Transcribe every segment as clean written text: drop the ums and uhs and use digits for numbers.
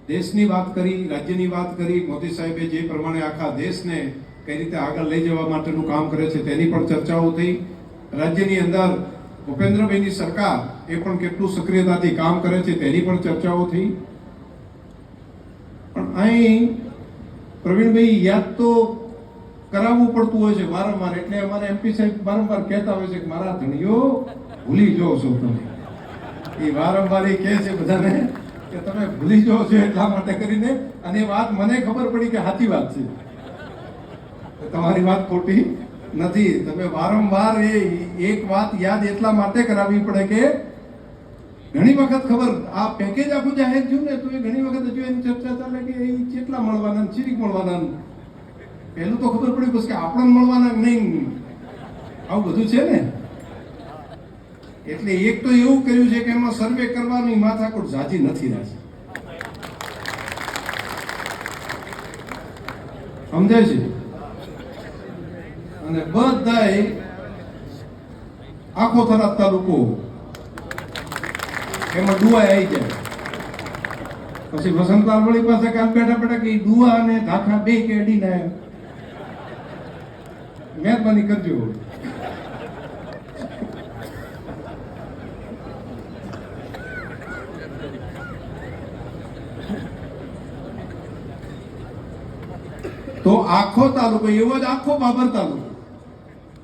દેશની વાત કરી, રાજ્યની વાત કરી, મોદી સાહેબે જે પ્રમાણે આખા દેશને કઈ રીતે આગળ લઈ જવા માટેનું કામ કરે છે તેની પણ ચર્ચાઓ થઈ. રાજ્યની અંદર ભૂપેન્દ્રભાઈની સરકાર એ પણ કેટલું સક્રિયતાથી કામ કરે છે તેની પણ ચર્ચાઓ થઈ. પણ અહીં પ્રવીણભાઈ યાદ તો કરાવવું પડતું હોય છે વારંવાર, એટલે અમારા એમપી સાહેબ વારંવાર કહેતા હોય છે કે મારા ધણીઓ ભૂલી જાઓ છો તમે. એ વારંવાર એ કહે છે બધાને કે તમે ભૂલી જાઓ છો એટલા માટે કરીને, અને એ વાત મને ખબર પડી કે સાચી વાત છે, તમારી વાત ખોટી નથી. તમે વારંવાર એ એક વાત યાદ એટલા માટે કરાવવી પડે કે ઘણી વખત ખબર આ પેકેજ આખું જાહેર થયું ને તો એ ઘણી વખત હજુ એની ચર્ચા ચાલે કે એ કેટલા મળવાના, છીરીક મળવાના. પહેલું તો ખબર પડી બસ કે આપણને મળવાના નહીં, આવું બધું છે ને. એટલે એક તો એવું કર્યું છે કે એમાં સર્વે કરવાની માથાકૂટ ઝાઝી નથી રહી. સમજાય છે? અને બધાય આખો થરાદ તાલુકો એમાં ડુઆ આવી જાય. પછી વસંતલાલ વળી પાસે કામ બેઠા બેઠા કે ડુઆ અને ધાખા બે કે અડીને મહેરબાની કરજો. તો આખો તાલુકો એવો જ આખો બાબર તાલુકો,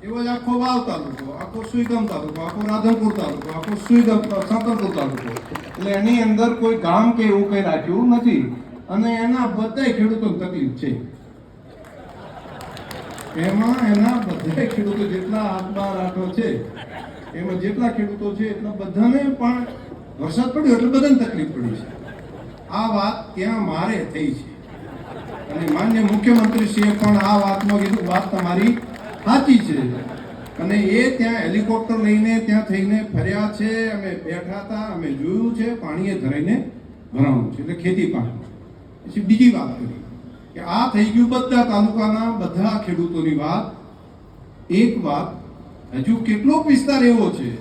એવો જ આખો વાવ તાલુકો, આખો સુઈગામ તાલુકો, આખો રાધનપુર તાલુકો, આખો સુઈગામ સાંતરપુર તાલુકો, એટલે એની અંદર કોઈ ગામ કે એવું કઈ રાખ્યું નથી. અને એના બધા ખેડૂતોને તકલીફ છે. એમાં એના બધા ખેડૂતો જેટલા આઠ-બાર આઠો છે એમાં જેટલા ખેડૂતો છે એટલા બધાને પણ વરસાદ પડ્યો એટલે બધાને તકલીફ પડી છે. આ વાત ત્યાં મારે થઈ છે અને માન્ય મુખ્યમંત્રીશ્રીએ પણ આ વાતમાં કીધું વાત તમારી સાચી છે. અને એ ત્યાં હેલિકોપ્ટર લઈને ત્યાં થઈને ફર્યા છે, અમે બેઠા હતા, અમે જોયું છે, પાણીએ ધરાઈને ભરાણું છે, એટલે ખેતી પાક. પછી બીજી વાત કરી કે આ થઈ ગયું બધા તાલુકાના બધા ખેડૂતોની વાત. એક વાત હજુ કેટલોક વિસ્તાર એવો છે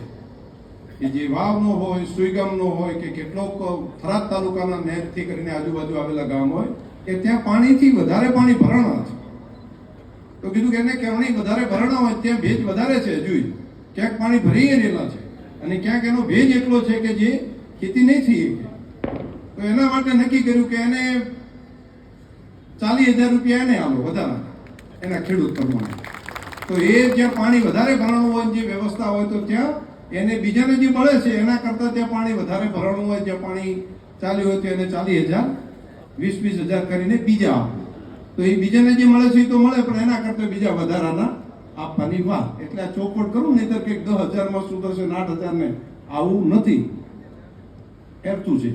કે જે વાવનો હોય, સુઈગામનો હોય કે કેટલોક થરાદ તાલુકાના નહેરથી કરીને આજુબાજુ આવેલા ગામ હોય કે ત્યાં પાણીથી વધારે પાણી ભરાણા છે. તો કીધું કે એને કેવણી વધારે ભરાણા હોય ત્યાં ભેજ વધારે છે, હજુ ક્યાંક પાણી ભરી રહેલા છે અને ક્યાંક એનો ભેજ એટલો છે કે જે ખેતી નહીં થઈ શકે. તો એના માટે નક્કી કર્યું કે એને 40,000 રૂપિયા એને આલો વધારા એના ખેડૂત પ્રમાણે. તો એ જ્યાં પાણી વધારે ભરાણું હોય, જે વ્યવસ્થા હોય, તો ત્યાં એને બીજાને જે મળે છે એના કરતાં ત્યાં પાણી વધારે ભરાણું હોય, જ્યાં પાણી ચાલ્યું હોય તો એને 40,000 20,000 કરીને બીજા આપો. તો એ બીજાને જે મળે છે એ તો મળે, પણ એના કરતાં બીજા વધારાના આપવાની વાત. એટલે આ ચોખવટ કરું નહીં તો કે 10,000 માં સુધરશે 8,000 ને આવું નથી. એરતું છે.